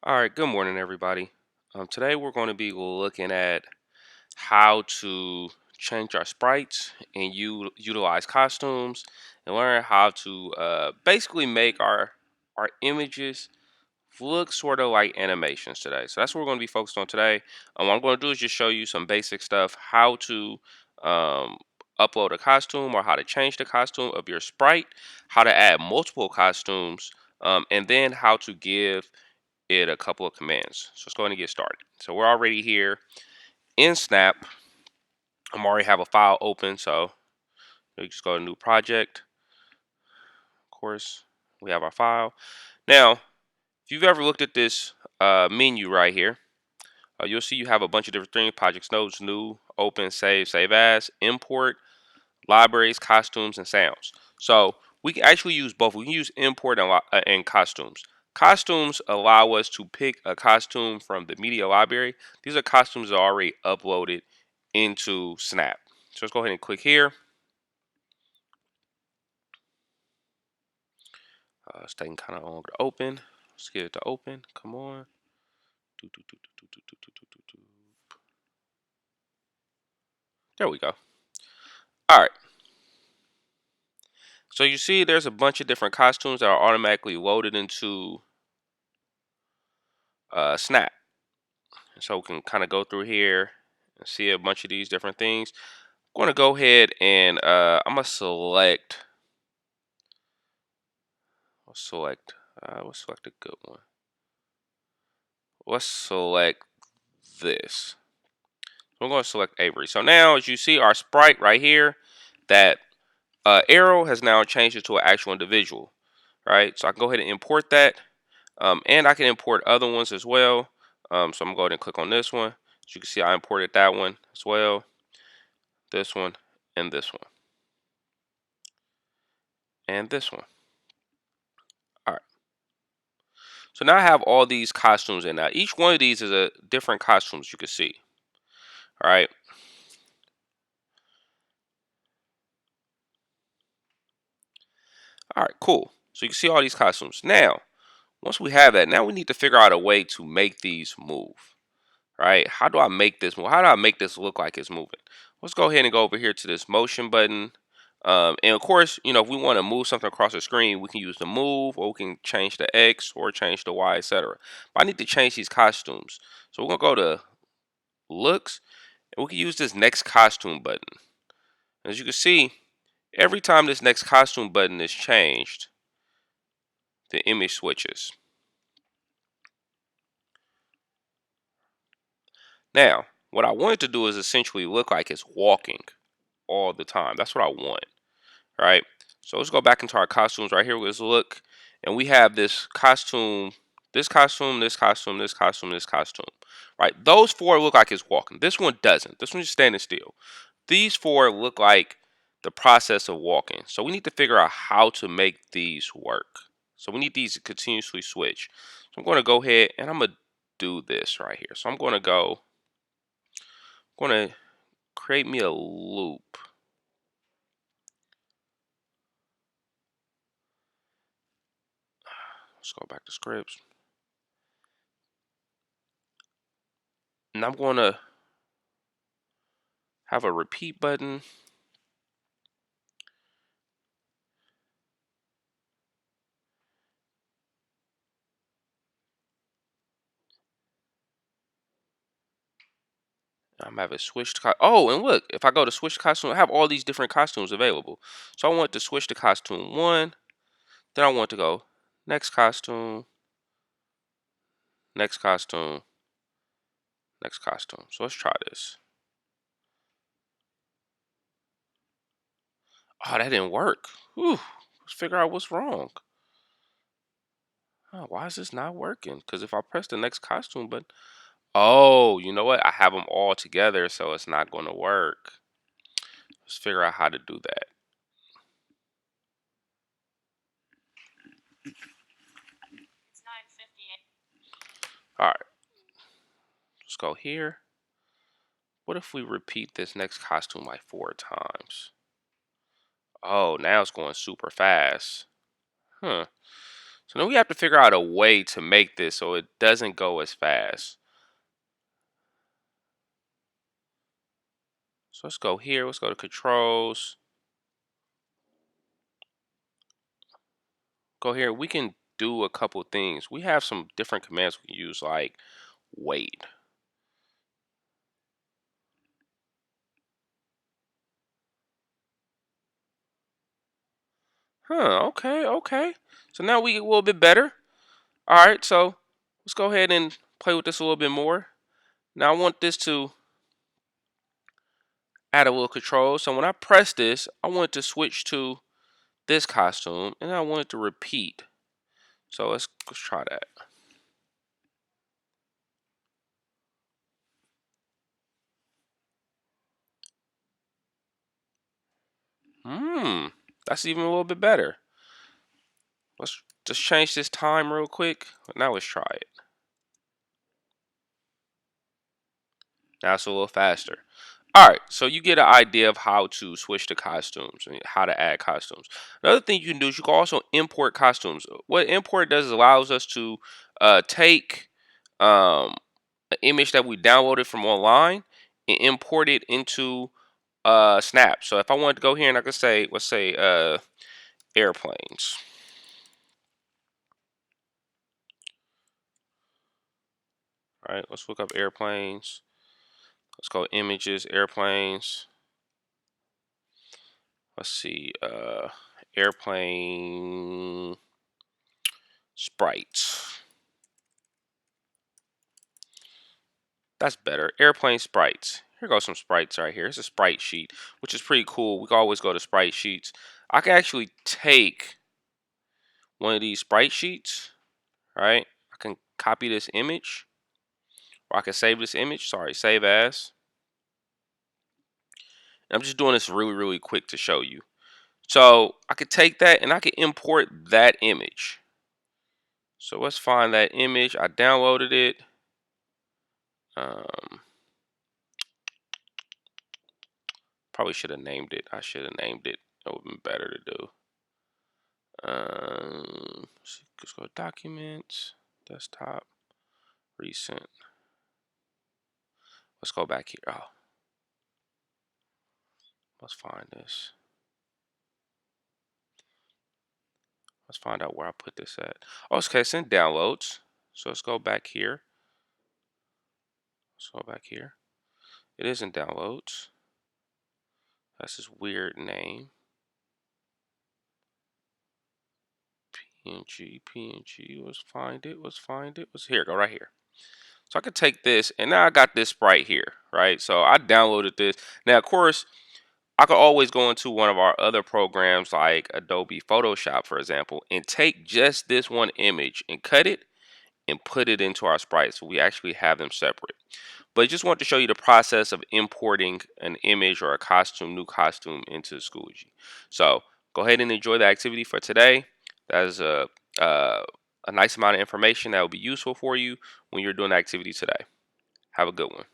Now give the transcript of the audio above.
All right, good morning, everybody. Today we're going to be looking at how to change our sprites and utilize costumes and learn how to basically make our images look sort of like animations today. So that's what we're going to be focused on today. What I'm going to do is just show you some basic stuff, how to um, upload a costume or how to change the costume of your sprite, how to add multiple costumes, and then how to give it a couple of commands. So let's go ahead and get started. So we're already here in Snap. I'm already have a file open, so you just go to new project. Of course, we have our file. Now, if you've ever looked at this menu right here, you'll see you have a bunch of different things: projects, nodes, new, open, save as, import, libraries, costumes, and sounds. So we can actually use both. We can use import and costumes. Costumes allow us to pick a costume from the media library. These are costumes that are already uploaded into Snap. So let's go ahead and click here. It's taking kind of long to open. Let's get it to open. Come on. There we go. All right. So you see there's a bunch of different costumes that are automatically loaded into Snap. So we can kind of go through here and see a bunch of these different things. I'm going to go ahead and I'm going to select. Let's select a good one. Let's select this. I'm going to select Avery. So now, as you see, our sprite right here, that arrow has now changed it to an actual individual, right? So I can go ahead and import that, and I can import other ones as well. So I'm going to go ahead and click on this one. As you can see, I imported that one as well, this one, and this one, and this one. All right. So now I have all these costumes in. Now each one of these is a different costumes you can see. All right. All right, cool. So you can see all these costumes. Now, once we have that, now we need to figure out a way to make these move. Right? How do I make this move? How do I make this look like it's moving? Let's go ahead and go over here to this motion button. And of course, if we want to move something across the screen, we can use the move, or we can change the X or change the Y, etc. But I need to change these costumes. So we're going to go to looks, and we can use this next costume button. As you can see, every time this next costume button is changed, the image switches. Now, what I want it to do is essentially look like it's walking all the time. That's what I want, right? So let's go back into our costumes right here. Let's look, and we have this costume, this costume, this costume, this costume, this costume, right? Those four look like it's walking. This one doesn't. This one's standing still. These four look like the process of walking. So we need to figure out how to make these work. So we need these to continuously switch. So I'm going to go ahead and I'm going to do this right here. So I'm going to create me a loop. Let's go back to scripts. And I'm going to have a repeat button. I'm having switched. Oh, and look, if I go to switch costume, I have all these different costumes available. So I want to switch to costume one. Then I want to go next costume, next costume, next costume. So let's try this. Oh, that didn't work. Whew. Let's figure out what's wrong. Oh, why is this not working? Because if I press the next costume button, oh, you know what? I have them all together, so it's not going to work. Let's figure out how to do that. All right, let's go here. What if we repeat this next costume like 4 times? Oh, now it's going super fast. Huh. So now we have to figure out a way to make this so it doesn't go as fast. So let's go here. Let's go to controls. Go here. We can do a couple things. We have some different commands we can use, like wait. Huh, okay, okay. So now we get a little bit better. All right, so let's go ahead and play with this a little bit more. Now I want this to add a little control. So when I press this, I want it to switch to this costume, and I want it to repeat. So let's try that. Hmm, that's even a little bit better. Let's just change this time real quick. Now let's try it. Now it's a little faster. All right, so you get an idea of how to switch to costumes and how to add costumes. Another thing you can do is you can also import costumes. What import does is allows us to take an image that we downloaded from online and import it into Snap. So if I wanted to go here and I could say, let's say airplanes. All right, let's look up airplanes. Let's go images, airplanes. Let's see, airplane sprites. That's better. Airplane sprites. Here goes some sprites right here. It's a sprite sheet, which is pretty cool. We can always go to sprite sheets. I can actually take one of these sprite sheets, right? I can copy this image, or I can save this image. Sorry, save as. And I'm just doing this really, really quick to show you. So I could take that and I can import that image. So let's find that image. I downloaded it. Um, Probably should have named it. I should have named it. That would have been better to do. Let's go to documents, desktop, recent. Let's go back here. Oh, let's find this. Let's find out where I put this at. Oh, okay, it's in downloads. So let's go back here. Let's go back here. It is in downloads. That's his weird name. PNG. Let's find it. Let's find it. Let's here. Go right here. So I could take this, and now I got this sprite here, right? So I downloaded this. Now, of course, I could always go into one of our other programs like Adobe Photoshop, for example, and take just this one image and cut it and put it into our sprite. So we actually have them separate. But I just want to show you the process of importing an image or a costume, new costume into Schoology. So go ahead and enjoy the activity for today. That is uh, a nice amount of information that will be useful for you when you're doing the activity today. Have a good one.